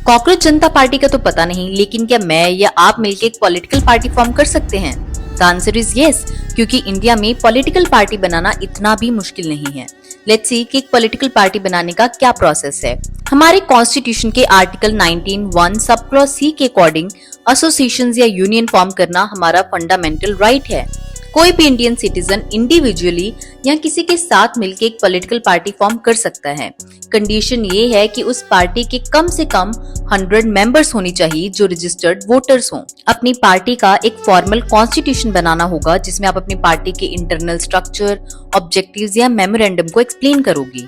Cockroach जनता party का तो पता नहीं, लेकिन क्या मैं या आप मिलकर एक पॉलिटिकल पार्टी फॉर्म कर सकते हैं? द आंसर इज यस, क्योंकि इंडिया में पॉलिटिकल पार्टी बनाना इतना भी मुश्किल नहीं है। लेट्स सी कि एक पॉलिटिकल पार्टी बनाने का क्या प्रोसेस है। हमारे कॉन्स्टिट्यूशन के आर्टिकल 19(1) सब क्लॉज सी के अकॉर्डिंग एसोसिएशन या यूनियन फॉर्म करना हमारा फंडामेंटल राइट है। कोई भी इंडियन सिटीजन इंडिविजुअली या किसी के साथ मिलकर एक पॉलिटिकल पार्टी फॉर्म कर सकता है। कंडीशन ये है कि उस पार्टी के कम से कम 100 मेंबर्स होनी चाहिए जो रजिस्टर्ड वोटर्स हों। अपनी पार्टी का एक फॉर्मल कॉन्स्टिट्यूशन बनाना होगा जिसमें आप अपनी पार्टी के इंटरनल स्ट्रक्चर, ऑब्जेक्टिव्स या मेमोरेंडम को एक्सप्लेन करोगी।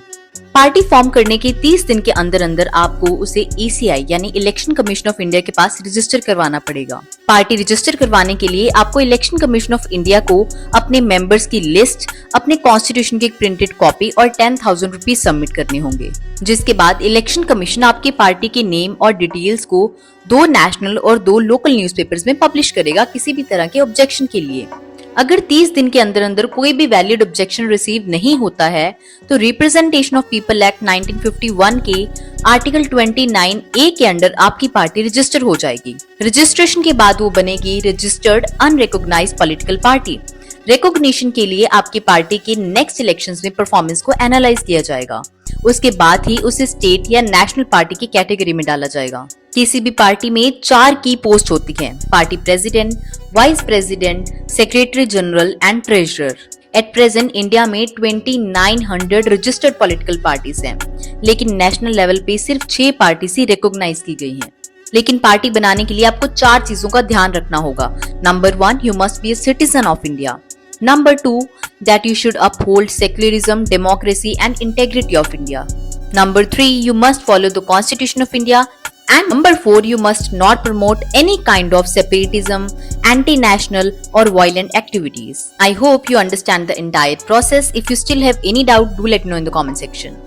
पार्टी फॉर्म करने के 30 दिन के अंदर अंदर आपको उसे ECI यानी इलेक्शन कमीशन ऑफ इंडिया के पास रजिस्टर करवाना पड़ेगा। पार्टी रजिस्टर करवाने के लिए आपको इलेक्शन कमीशन ऑफ इंडिया को अपने मेंबर्स की लिस्ट, अपने कॉन्स्टिट्यूशन की एक प्रिंटेड कॉपी और 10,000 रुपीज सबमिट करने होंगे। जिसके बाद इलेक्शन कमीशन आपकी पार्टी के नेम और डिटेल्स को 2 नेशनल और 2 लोकल न्यूज़पेपर्स में पब्लिश करेगा किसी भी तरह के ऑब्जेक्शन के लिए। अगर 30 दिन के अंदर अंदर कोई भी वैलिड ऑब्जेक्शन रिसीव नहीं होता है तो रिप्रेजेंटेशन ऑफ पीपल एक्ट 1951 के आर्टिकल 29A के अंडर आपकी पार्टी रजिस्टर हो जाएगी। रजिस्ट्रेशन के बाद वो बनेगी registered unrecognised political party. Recognition के लिए आपकी पार्टी के नेक्स्ट इलेक्शंस में परफॉर्मेंस को एनालाइज किया जाएगा। उसके बाद ही उसे स्टेट या नेशनल पार्टी की कैटेगरी में डाला जाएगा। किसी भी पार्टी में 4 की पोस्ट होती हैं: party president, vice president, secretary general and treasurer. At present India में 2900 रजिस्टर्ड पॉलिटिकल पार्टीज हैं, लेकिन नेशनल लेवल पे सिर्फ 6 पार्टी ही रिकॉग्नाइज की गई हैं। लेकिन पार्टी बनाने के लिए आपको 4 चीजों का ध्यान रखना होगा। Number 1, you must be a citizen of India. Number 2, that you should uphold secularism, democracy and integrity of India. Number 3, you must follow the Constitution of India. And number 4, you must not promote any kind of separatism, anti-national or violent activities. I hope you understand the entire process. If you still have any doubt, do let me know in the comment section.